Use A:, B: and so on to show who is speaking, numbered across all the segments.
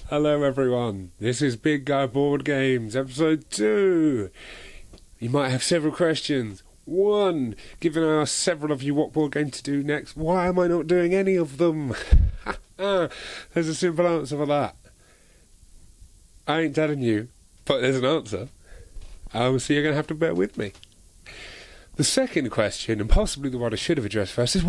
A: Hello everyone, this is Big Guy Board Games, episode 2. You might have several questions. 1, given I asked several of you what board game to do next, why am I not doing any of them? There's a simple answer for that. I ain't telling you, but there's an answer. So you're going to have to bear with me. The second question, and possibly the one I should have addressed first, is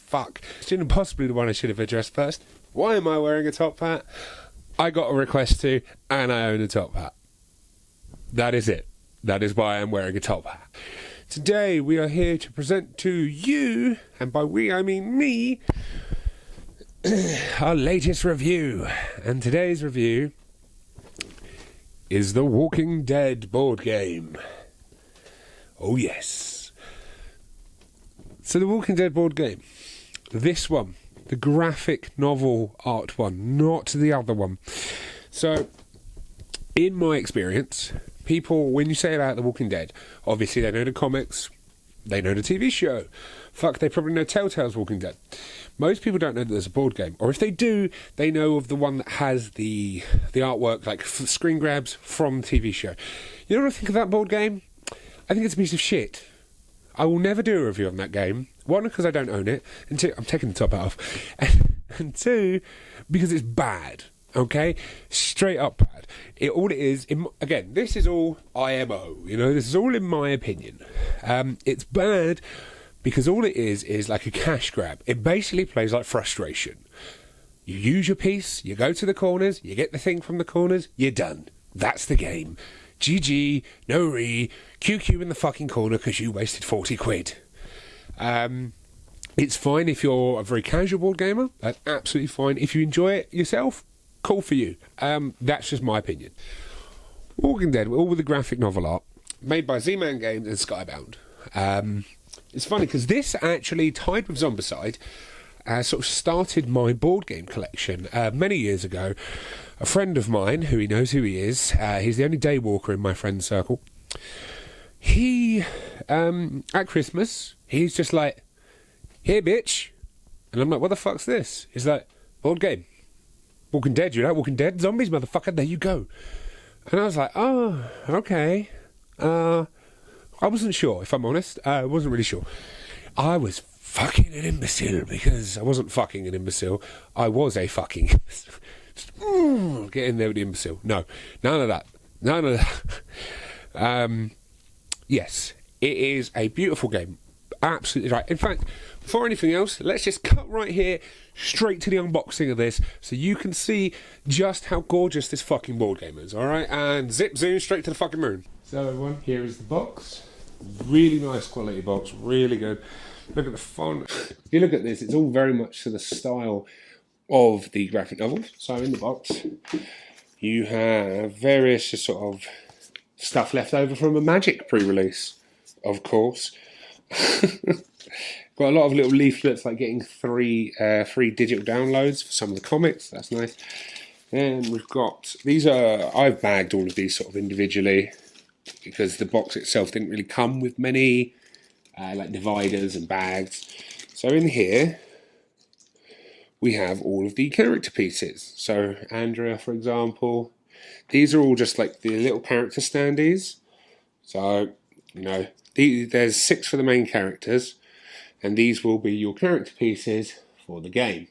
A: fuck. And possibly the one I should have addressed first. Why am I wearing a top hat? I got a request to, and I own a top hat. That is it. That is why I'm wearing a top hat. Today we are here to present to you, and by we I mean me, our latest review. And today's review is the Walking Dead board game. Oh yes. So the Walking Dead board game. This one. The graphic novel art one, not the other one. So, in my experience, people, when you say about The Walking Dead, obviously they know the comics, they know the TV show. Fuck, they probably know Telltale's Walking Dead. Most people don't know that there's a board game. Or if they do, they know of the one that has the artwork, like screen grabs from the TV show. You know what I think of that board game? I think it's a piece of shit. I will never do a review on that game. 1, because I don't own it, and 2, I'm taking the top off, and 2, because it's bad. Okay, straight up bad. All it is, again, this is all IMO. You know, this is all in my opinion. It's bad because all it is like a cash grab. It basically plays like Frustration. You use your piece, you go to the corners, you get the thing from the corners, you're done. That's the game. GG, no re, QQ in the fucking corner because you wasted 40 quid. It's fine if you're a very casual board gamer. That's absolutely fine. If you enjoy it yourself, cool for you. That's just my opinion. Walking Dead, all with the graphic novel art, made by Z-Man Games and Skybound. It's funny because this actually, tied with Zombicide, sort of started my board game collection many years ago. A friend of mine, who he knows who he is, he's the only day walker in my friend circle. He, at Christmas, he's just like, "Here, bitch." And I'm like, "What the fuck's this?" He's like, "Board game. Walking Dead, you like Walking Dead? Zombies, motherfucker, there you go." And I was like, "Oh, okay." I wasn't sure, if I'm honest. I wasn't really sure. I was fucking an imbecile because I wasn't fucking an imbecile. I was a fucking imbecile. Get in there with the imbecile. No, none of that. None of that. Yes, it is a beautiful game. Absolutely right. In fact, before anything else, let's just cut right here, straight to the unboxing of this, so you can see just how gorgeous this fucking board game is, alright? And zip zoom straight to the fucking moon. So everyone, here is the box. Really nice quality box, really good. Look at the font. If you look at this, it's all very much to the style of the graphic novels. So in the box, you have various just sort of stuff left over from a Magic pre-release, of course. Got a lot of little leaflets, like getting free digital downloads for some of the comics. That's nice. And we've got I've bagged all of these sort of individually because the box itself didn't really come with many like dividers and bags. So in here we have all of the character pieces. So Andrea, for example, these are all just like the little character standees. So, you know, there's 6 for the main characters, and these will be your character pieces for the game.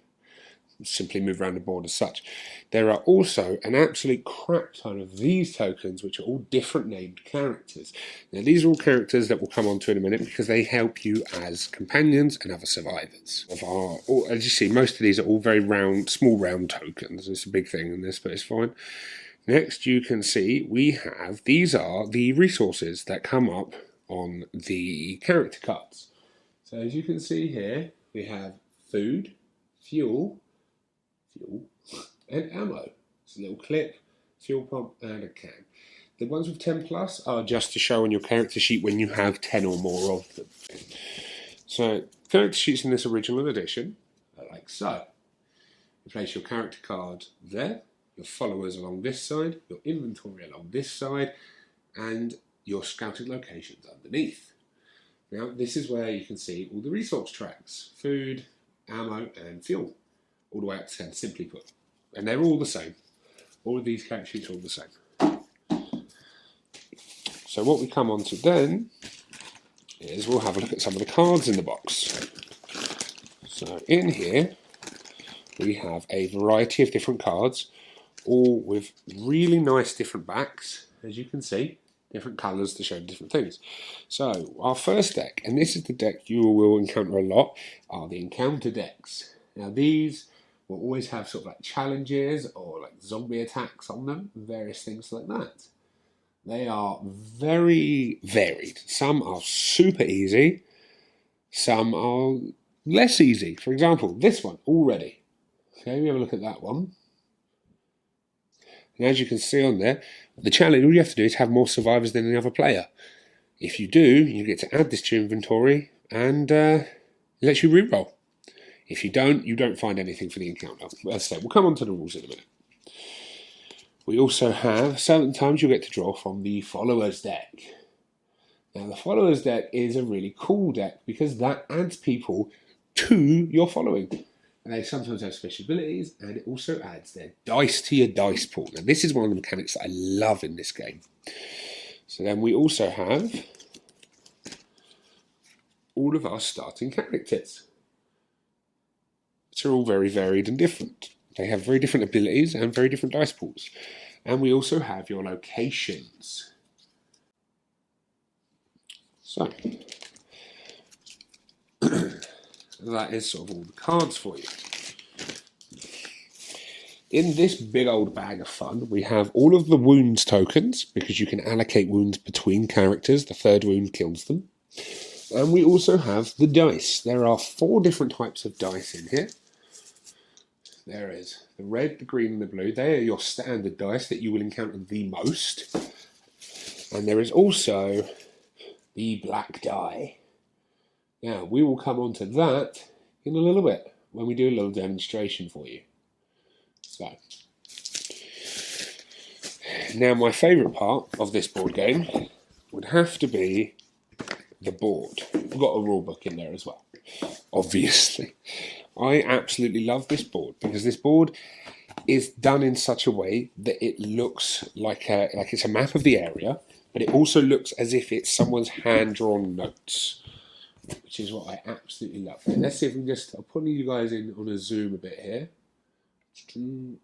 A: Simply move around the board as such. There are also an absolute crap ton of these tokens, which are all different named characters. Now, these are all characters that we'll come on to in a minute because they help you as companions and other survivors. As you see, most of these are all very round, small round tokens. It's a big thing in this, but it's fine. Next, you can see these are the resources that come up on the character cards. So as you can see here, we have food, fuel, and ammo. It's a little clip, fuel pump, and a can. The ones with 10 plus are just to show on your character sheet when you have 10 or more of them. So, character sheets in this original edition are like so. You place your character card there, your followers along this side, your inventory along this side, and your scouted locations underneath. Now, this is where you can see all the resource tracks: food, ammo, and fuel. all the way up to 10, simply put. And they're all the same. All of these character sheets are all the same. So what we come on to then is we'll have a look at some of the cards in the box. So in here we have a variety of different cards, all with really nice different backs, as you can see, different colours to show different things. So our first deck, and this is the deck you will encounter a lot, are the encounter decks. Now these will always have sort of like challenges or like zombie attacks on them, various things like that. They are very varied. Some are super easy, some are less easy. For example, this one already. Okay, we have a look at that one. And as you can see on there, the challenge, all you have to do is have more survivors than the other player. If you do, you get to add this to your inventory and it lets you reroll. If you don't find anything for the encounter. As I said, we'll come on to the rules in a minute. We also have, certain times you'll get to draw from the Followers deck. Now the Followers deck is a really cool deck because that adds people to your following. And they sometimes have special abilities, and it also adds their dice to your dice pool. Now this is one of the mechanics that I love in this game. So then we also have all of our starting characters, which are all very varied and different. They have very different abilities and very different dice pools. And we also have your locations. So, that is sort of all the cards for you. In this big old bag of fun, we have all of the wounds tokens, because you can allocate wounds between characters. The third wound kills them. And we also have the dice. There are 4 different types of dice in here. There is the red, the green and the blue. They are your standard dice that you will encounter the most. And there is also the black die. Now, we will come on to that in a little bit when we do a little demonstration for you. So, now my favourite part of this board game would have to be the board. We've got a rule book in there as well, obviously. I absolutely love this board because this board is done in such a way that it looks like it's a map of the area, but it also looks as if it's someone's hand-drawn notes, which is what I absolutely love. Let's see if we can just, I'll put you guys in on a zoom a bit here. So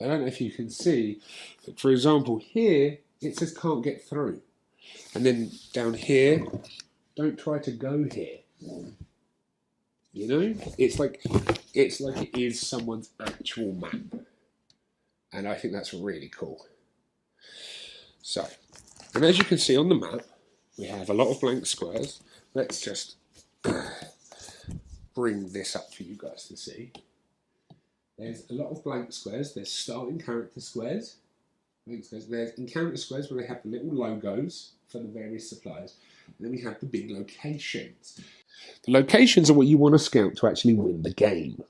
A: I don't know if you can see, but for example here, it says can't get through. And then down here, don't try to go here. You know, it's like it is someone's actual map, and I think that's really cool. So, and as you can see on the map, we have a lot of blank squares. Let's just bring this up for you guys to see. There's a lot of blank squares. There's starting character squares. There's encounter squares where they have the little logos for the various suppliers. And then we have the big locations. The locations are what you want to scout to actually win the game,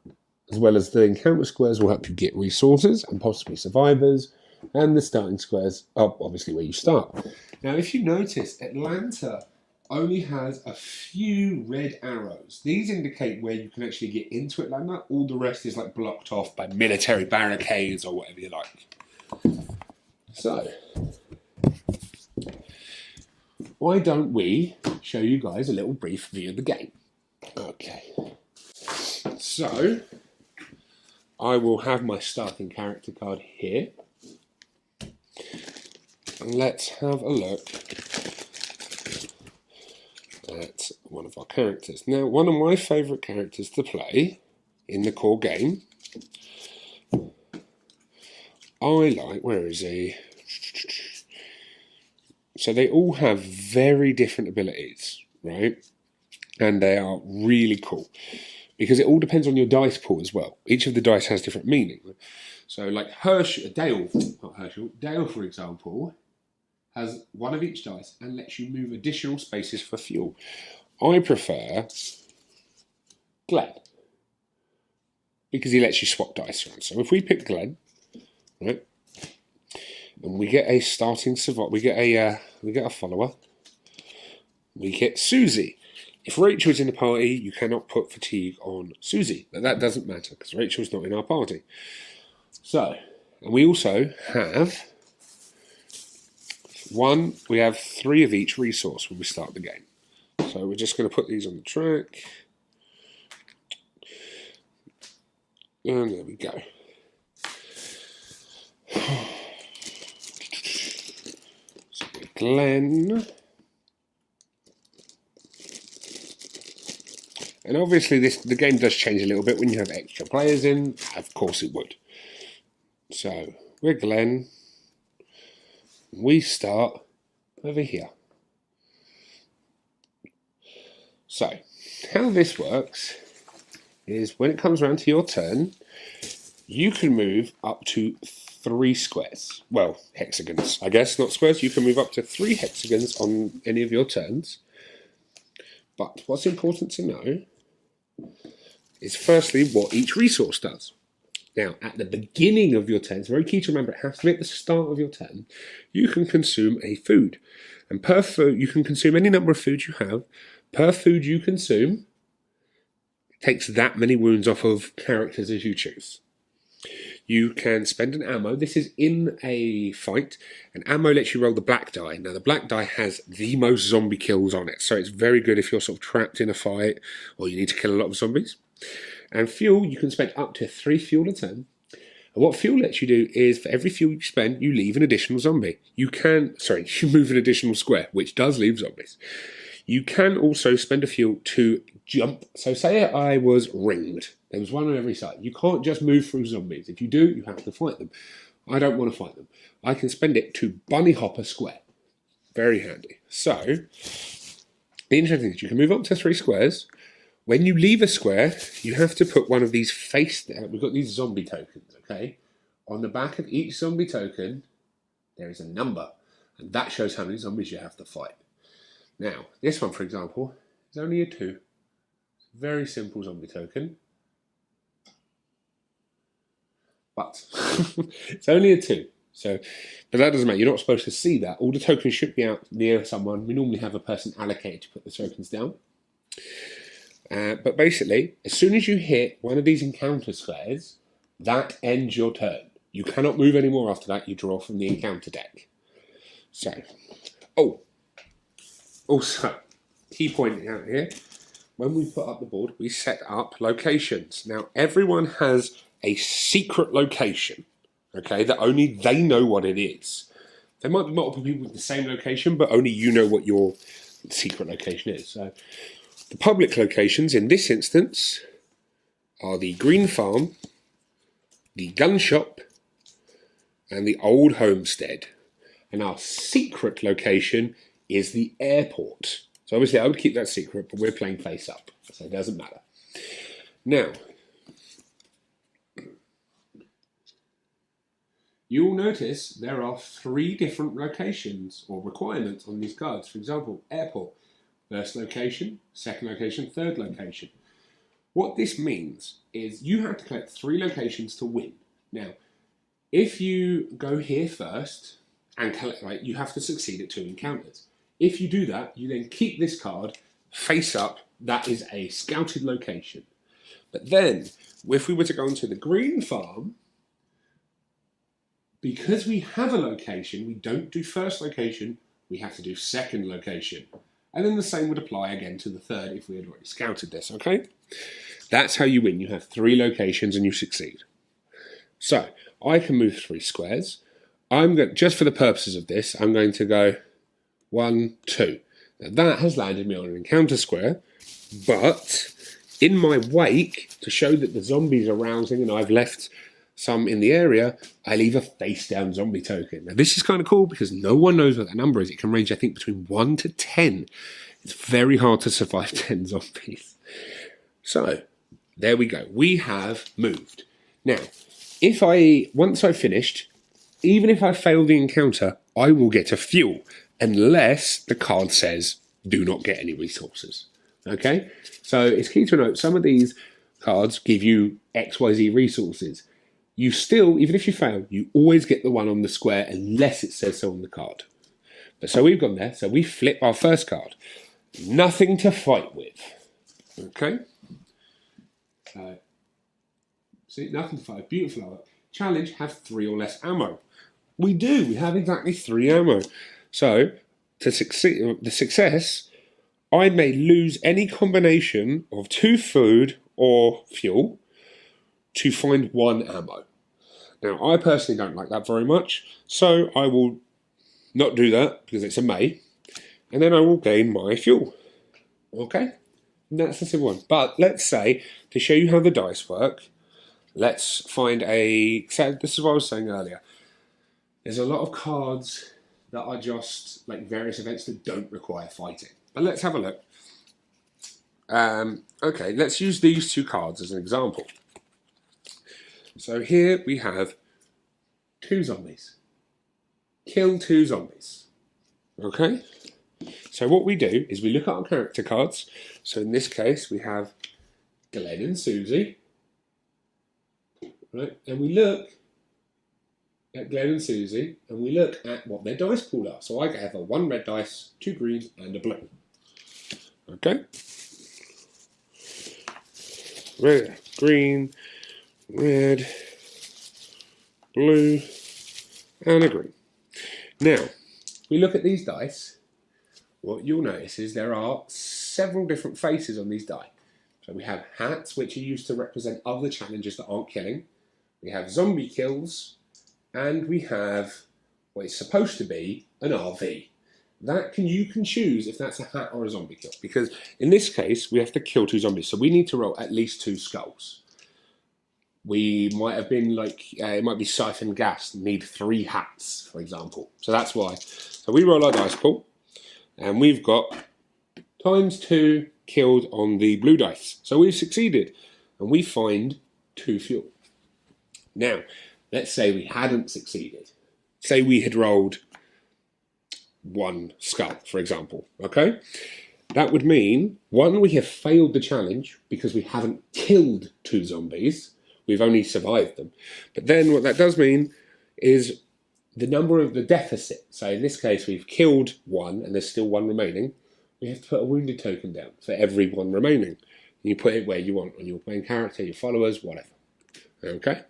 A: as well as the encounter squares will help you get resources and possibly survivors, and the starting squares are obviously where you start. Now, if you notice, Atlanta only has a few red arrows. These indicate where you can actually get into Atlanta. All the rest is like blocked off by military barricades or whatever you like. So, why don't we show you guys a little brief view of the game? Okay. So, I will have my starting character card here. And let's have a look at one of our characters. Now, one of my favourite characters to play in the core game, where is he? So they all have very different abilities, right? And they are really cool because it all depends on your dice pool as well. Each of the dice has different meaning. So like Dale, for example, has one of each dice and lets you move additional spaces for fuel. I prefer Glenn because he lets you swap dice around. So if we pick Glenn, right, and we get a starting survivor, we get a follower, we get Susie. If Rachel's in the party, you cannot put fatigue on Susie. But that doesn't matter because Rachel's not in our party. So, and we also have we have 3 of each resource when we start the game. So we're just going to put these on the track. And there we go. So Glenn. And obviously the game does change a little bit when you have extra players in. Of course it would. So we're Glenn. We start over here. So how this works is when it comes around to your turn, you can move up to 3 squares. Well, hexagons, I guess, not squares. You can move up to 3 hexagons on any of your turns. But what's important to know is firstly what each resource does. Now, at the beginning of your turn, it's very key to remember, it has to be at the start of your turn, you can consume a food. And per food, you can consume any number of foods you have. Per food you consume, takes that many wounds off of characters as you choose. You can spend an ammo. This is in a fight. An ammo lets you roll the black die. Now, the black die has the most zombie kills on it, so it's very good if you're sort of trapped in a fight or you need to kill a lot of zombies. And fuel, you can spend up to 3 fuel a turn. And what fuel lets you do is for every fuel you spend, you leave an additional zombie. You move an additional square, which does leave zombies. You can also spend a fuel to jump. So say I was ringed. There was one on every side. You can't just move through zombies. If you do, you have to fight them. I don't want to fight them. I can spend it to bunny hop a square. Very handy. So, the interesting thing is you can move up to 3 squares. When you leave a square, you have to put one of these face down. We've got these zombie tokens, okay? On the back of each zombie token, there is a number. And that shows how many zombies you have to fight. Now, this one, for example, is only a 2. Very simple zombie token. But it's only a 2. So, but that doesn't matter. You're not supposed to see that. All the tokens should be out near someone. We normally have a person allocated to put the tokens down. But basically, as soon as you hit one of these encounter squares, that ends your turn. You cannot move anymore after that. You draw from the encounter deck. So, also, key point out here, when we put up the board, we set up locations. Now, everyone has a secret location, okay, that only they know what it is. There might be multiple people with the same location, but only you know what your secret location is. So, the public locations in this instance are the Green Farm, the Gun Shop, and the Old Homestead. And our secret location is the airport. So obviously I would keep that secret, but we're playing face up, so it doesn't matter. Now, you'll notice there are 3 different locations or requirements on these cards. For example, airport, first location, second location, third location. What this means is you have to collect 3 locations to win. Now, if you go here first and collect, right, you have to succeed at 2 encounters. If you do that, you then keep this card face up. That is a scouted location. But then, if we were to go into the Green Farm, because we have a location, we don't do first location, we have to do second location. And then the same would apply again to the third if we had already scouted this, okay? That's how you win. You have 3 locations and you succeed. So, I can move 3 squares. Just for the purposes of this, I'm going to go 1, 2. Now that has landed me on an encounter square, but in my wake, to show that the zombies are rousing and I've left some in the area, I leave a face down zombie token. Now this is kind of cool because no one knows what that number is. It can range, I think, between 1 to 10. It's very hard to survive 10 zombies. So, there we go. We have moved. Now, once I've finished, even if I fail the encounter, I will get a fuel, unless the card says, do not get any resources. Okay? So it's key to note, some of these cards give you XYZ resources. You still, even if you fail, you always get the one on the square, unless it says so on the card. But so we've gone there, so we flip our first card. nothing to fight with. Okay? See, nothing to fight with. Beautiful art. Challenge, have 3 or less ammo. We do. We have exactly 3 ammo. So, to succeed, the success, I may lose any combination of 2 food or fuel to find 1 ammo. Now, I personally don't like that very much, so I will not do that because it's a may, and then I will gain my fuel. Okay? And that's the simple one. But let's say, to show you how the dice work, let's find a... So this is what I was saying earlier. There's a lot of cards that are just like various events that don't require fighting. But let's have a look. Okay, let's use these 2 cards as an example. So here we have 2 zombies. Kill 2 zombies. Okay? So what we do is we look at our character cards. So in this case we have Glenn and Susie. Right? And we look at Glenn and Susie and we look at what their dice pool are. So I have a 1 red dice, 2 green and a blue. Okay? Red, green, red, blue, and a green. Now, we look at these dice. What you'll notice is there are several different faces on these die. So we have hats, which are used to represent other challenges that aren't killing. We have zombie kills, and we have what is supposed to be an RV. You can choose if that's a hat or a zombie kill, because in this case we have to kill 2 zombies, so we need to roll at least 2 skulls. We might have been like, it might be siphon gas, need 3 hats, for example. So that's why. So we roll our dice pool, and we've got ×2 killed on the blue dice. So we've succeeded, and we find 2 fuel. Now, let's say we hadn't succeeded. Say we had rolled 1 skull, for example, okay? That would mean, 1, we have failed the challenge because we haven't killed 2 zombies. We've only survived them. But then what that does mean is the number of the deficit. So in this case, we've killed 1 and there's still 1 remaining. We have to put a wounded token down for every 1 remaining. You put it where you want, on your main character, your followers, whatever. Okay?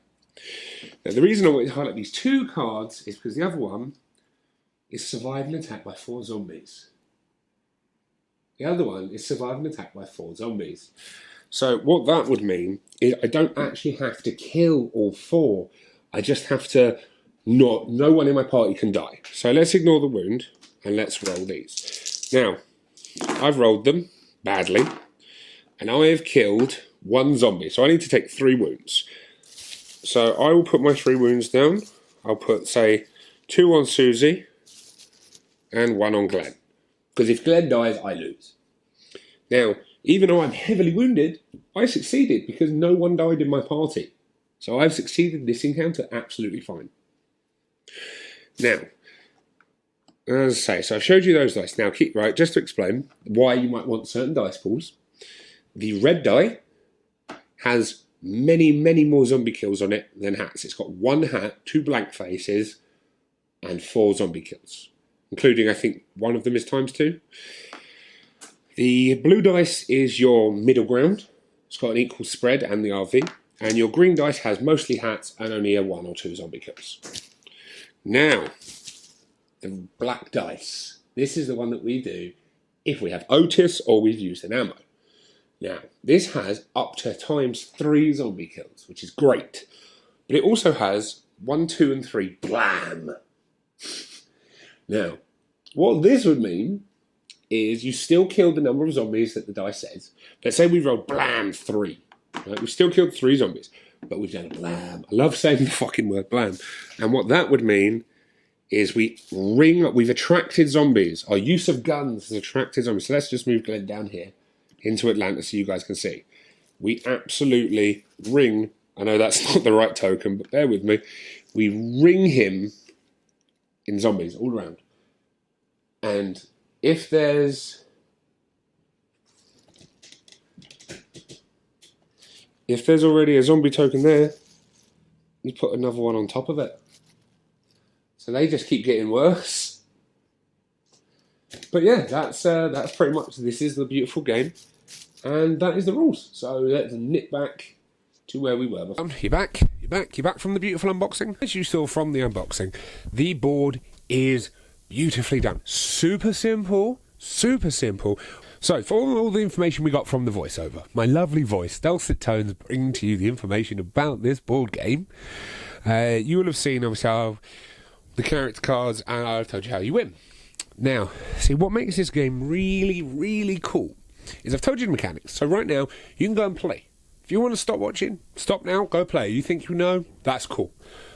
A: Now the reason I want to highlight these 2 cards is because the other one is survive an attack by 4 zombies. The other one is survive an attack by 4 zombies. So what that would mean is I don't actually have to kill all 4. I just have to no one in my party can die. So let's ignore the wound and let's roll these. Now, I've rolled them badly and I have killed 1 zombie. So I need to take 3 wounds. So I will put my 3 wounds down. I'll put, say, 2 on Susie and 1 on Glenn. Because if Glenn dies, I lose. Now, even though I'm heavily wounded, I succeeded because no one died in my party. So I've succeeded this encounter absolutely fine. Now, as I say, so I've showed you those dice. Now, just to explain why you might want certain dice pools. The red die has many, many more zombie kills on it than hats. It's got 1 hat, 2 blank faces, and 4 zombie kills. Including, I think, one of them is ×2. The blue dice is your middle ground. It's got an equal spread and the RV. And your green dice has mostly hats and only a 1 or 2 zombie kills. Now, the black dice. This is the one that we do if we have Otis or we've used an ammo. Now, this has up to ×3 zombie kills, which is great. But it also has 1, 2, and 3 blam. Now, what this would mean is you still killed the number of zombies that the dice says. Let's say we rolled blam 3. Right? We've still killed 3 zombies, but we've done a blam. I love saying the fucking word blam. And what that would mean is we've attracted zombies. Our use of guns has attracted zombies. So let's just move Glenn down here into Atlanta so you guys can see. We absolutely ring, I know that's not the right token, but bear with me. We ring him in zombies all around. And if there's already a zombie token there, you put another one on top of it. So they just keep getting worse. But yeah, that's pretty much. This is the beautiful game, and that is the rules. So let's nip back to where we were. You're back. You're back from the beautiful unboxing. As you saw from the unboxing, the board is beautifully done. Super simple. Super simple. So, for all the information we got from the voiceover, my lovely voice, dulcet tones, bring to you the information about this board game. You will have seen, obviously, how the character cards, and I've told you how you win. Now, see, what makes this game really, really cool is I've told you the mechanics. So right now, you can go and play. If you want to stop watching, stop now, go play. You think you know? That's cool.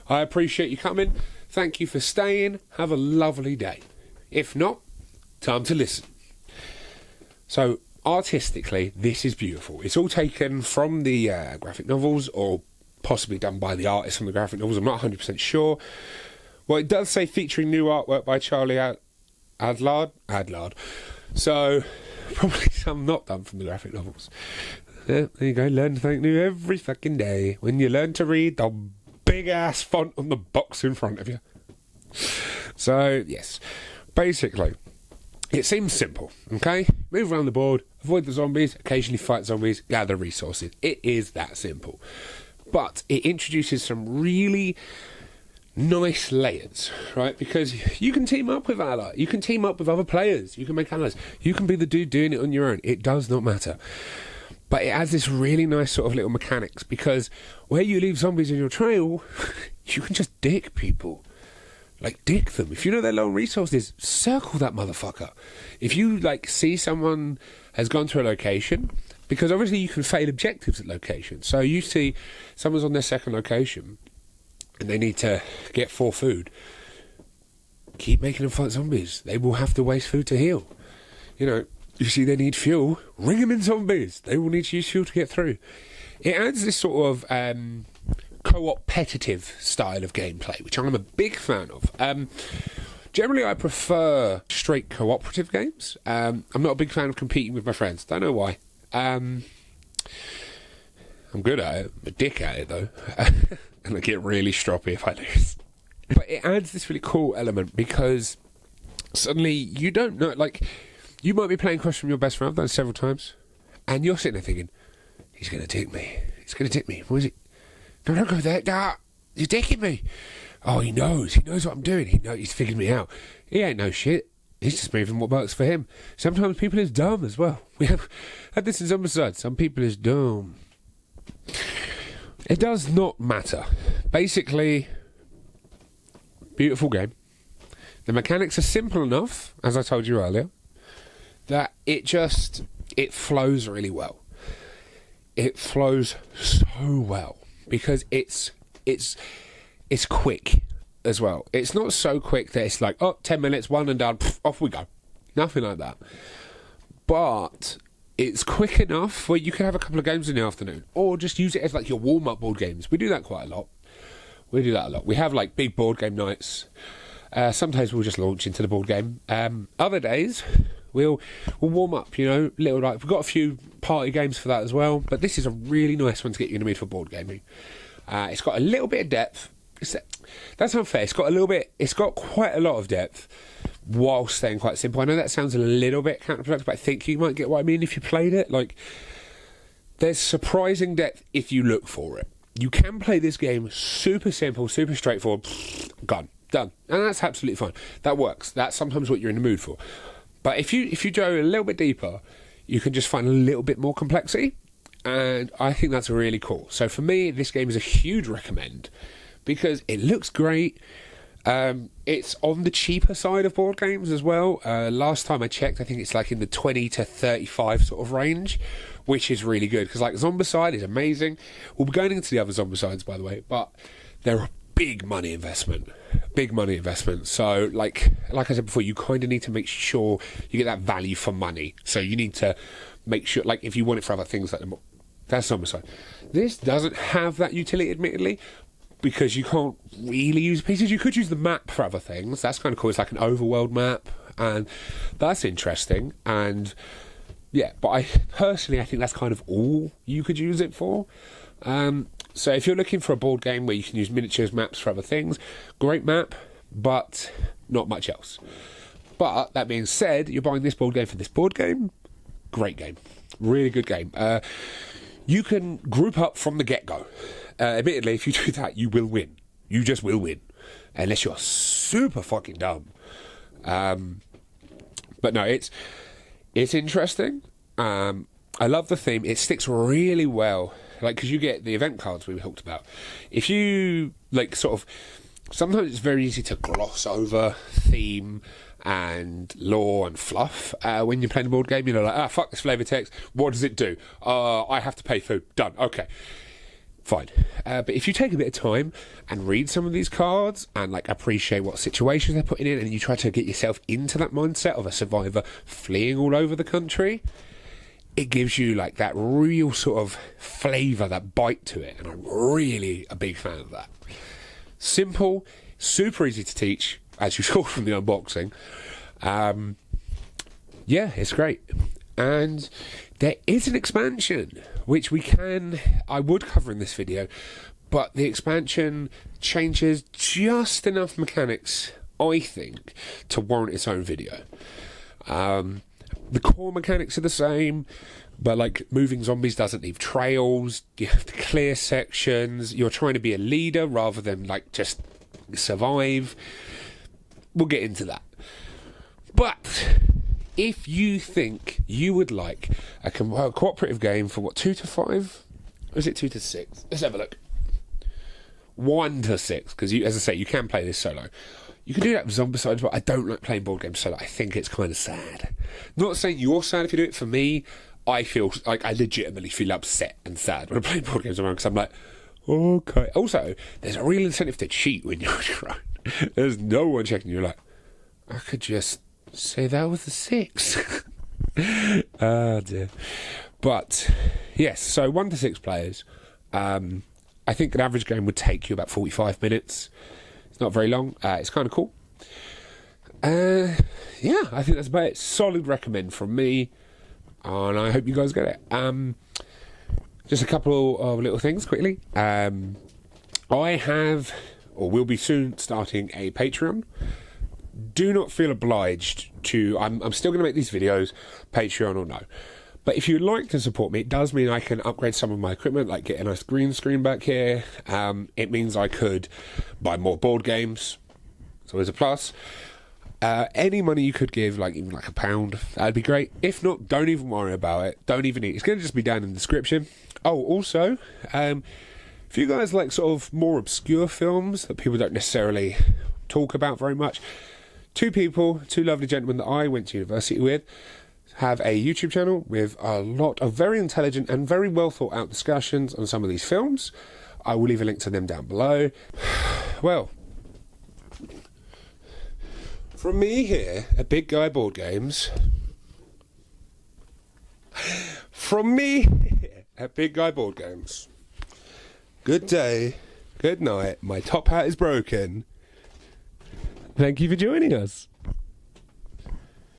A: I appreciate you coming. Thank you for staying. Have a lovely day. If not, time to listen. So, artistically, this is beautiful. It's all taken from the graphic novels, or possibly done by the artist from the graphic novels. I'm not 100% sure. Well, it does say featuring new artwork by Charlie Adlard. So, probably some not done from the graphic novels. Yeah, there you go. Learn something new every fucking day. When you learn to read the big-ass font on the box in front of you. So, yes. Basically, it seems simple, okay? Move around the board, avoid the zombies, occasionally fight zombies, gather resources. It is that simple. But it introduces some really nice layers, right? Because you can team up with ally, you can team up with other players, you can make allies, you can be the dude doing it on your own. It does not matter. But it has this really nice sort of little mechanics, because where you leave zombies in your trail, you can just dick people. Like, dick them. If you know they're low on resources, circle that motherfucker. If you, like, see someone has gone to a location, because obviously you can fail objectives at locations. So you see someone's on their second location, and they need to get 4 food. Keep making them fight zombies. They will have to waste food to heal. You know, you see they need fuel, ring them in zombies. They will need to use fuel to get through. It adds this sort of co-opetitive style of gameplay, which I'm a big fan of. Generally, I prefer straight cooperative games. I'm not a big fan of competing with my friends. Don't know why. I'm good at it. I'm a dick at it, though. And I get really stroppy if I lose. But it adds this really cool element, because suddenly you don't know, like, you might be playing Crush from your best friend. I've done it several times. And you're sitting there thinking, he's going to dick me. He's going to dick me. What is it? No, don't go there. Nah, you're dicking me. Oh, he knows. He knows what I'm doing. He's figured me out. He ain't no shit. He's just moving what works for him. Sometimes people is dumb as well. We have had this in Zombicide. Some people is dumb. It does not matter. Basically, beautiful game. The mechanics are simple enough, as I told you earlier, that it flows really well. It flows so well, because it's quick as well. It's not so quick that it's like, 10 minutes, one and done, off we go. Nothing like that. But it's quick enough where you can have a couple of games in the afternoon, or just use it as like your warm-up board games. We do that quite a lot. We have like big board game nights. Sometimes we'll just launch into the board game. Other days, we'll warm up, little, like, we've got a few party games for that as well, but this is a really nice one to get you in the mood for board gaming. It's got a little bit of depth. That's unfair. It's got quite a lot of depth while staying quite simple. I know that sounds a little bit counterproductive, but I think you might get what I mean if you played it. Like, there's surprising depth if you look for it. You can play this game super simple, super straightforward, done, and that's absolutely fine. That works. That's sometimes what you're in the mood for. But if you go a little bit deeper, you can just find a little bit more complexity, and I think that's really cool. So for me, this game is a huge recommend, because it looks great. It's on the cheaper side of board games as well. Last time I checked, I think it's like in the 20 to 35 sort of range, which is really good, because like Zombicide is amazing. We'll be going into the other Zombicides, by the way, but they're a big money investment. So like I said before, you kind of need to make sure you get that value for money. So you need to make sure, like, if you want it for other things, like that's Zombicide. This doesn't have that utility, admittedly, because you can't really use pieces. You could use the map for other things. That's kind of cool. It's like an overworld map, and that's interesting. And yeah, but I think that's kind of all you could use it for. So if you're looking for a board game where you can use miniatures, maps for other things, great map, but not much else. But that being said, you're buying this board game for this board game. Great game. Really good game. You can group up from the get-go. Admittedly, if you do that, you will win. You just will win. Unless you're super fucking dumb. But no, it's interesting. I love the theme. It sticks really well. Like, because you get the event cards we talked about. If you, like, sort of... Sometimes it's very easy to gloss over theme and lore and fluff when you're playing a board game. You know, like, fuck this flavor text. What does it do? I have to pay food. Done. Okay. Fine. But if you take a bit of time and read some of these cards and, like, appreciate what situations they're putting in, and you try to get yourself into that mindset of a survivor fleeing all over the country, it gives you, like, that real sort of flavour, that bite to it. And I'm really a big fan of that. Simple, super easy to teach, as you saw from the unboxing. Yeah, it's great. And there is an expansion, which I would cover in this video, but the expansion changes just enough mechanics, I think, to warrant its own video. The core mechanics are the same, but, like, moving zombies doesn't leave trails. You have to clear sections. You're trying to be a leader rather than, like, just survive. We'll get into that. But if you think you would like a cooperative game for, 2 to 5? Or is it 2 to 6? Let's have a look. 1 to 6, because, as I say, you can play this solo. You can do that with Zombicides, but I don't like playing board games solo. I think it's kind of sad. Not saying you're sad if you do it. For me, I feel like I legitimately feel upset and sad when I play board games around, because I'm like, okay. Also, there's a real incentive to cheat when you're on your own. There's no one checking. You're like, I could just say that was a 6. Oh dear. But yes, so 1 to 6 players. I think an average game would take you about 45 minutes. It's not very long. It's kind of cool. Yeah, I think that's about it. Solid recommend from me, and I hope you guys get it. Just a couple of little things quickly. I have, or will be soon, starting a Patreon. Do not feel obliged to... I'm still going to make these videos, Patreon or no. But if you'd like to support me, it does mean I can upgrade some of my equipment, like get a nice green screen back here. It means I could buy more board games. It's always a plus. Any money you could give, like even like £1, that'd be great. If not, don't even worry about it. Don't even need it. It's going to just be down in the description. Oh, also, if you guys like sort of more obscure films that people don't necessarily talk about very much, two lovely gentlemen that I went to university with, have a YouTube channel with a lot of very intelligent and very well thought out discussions on some of these films. I will leave a link to them down below. Well, from me here at Big Guy Board Games, good day, good night, my top hat is broken. Thank you for joining us.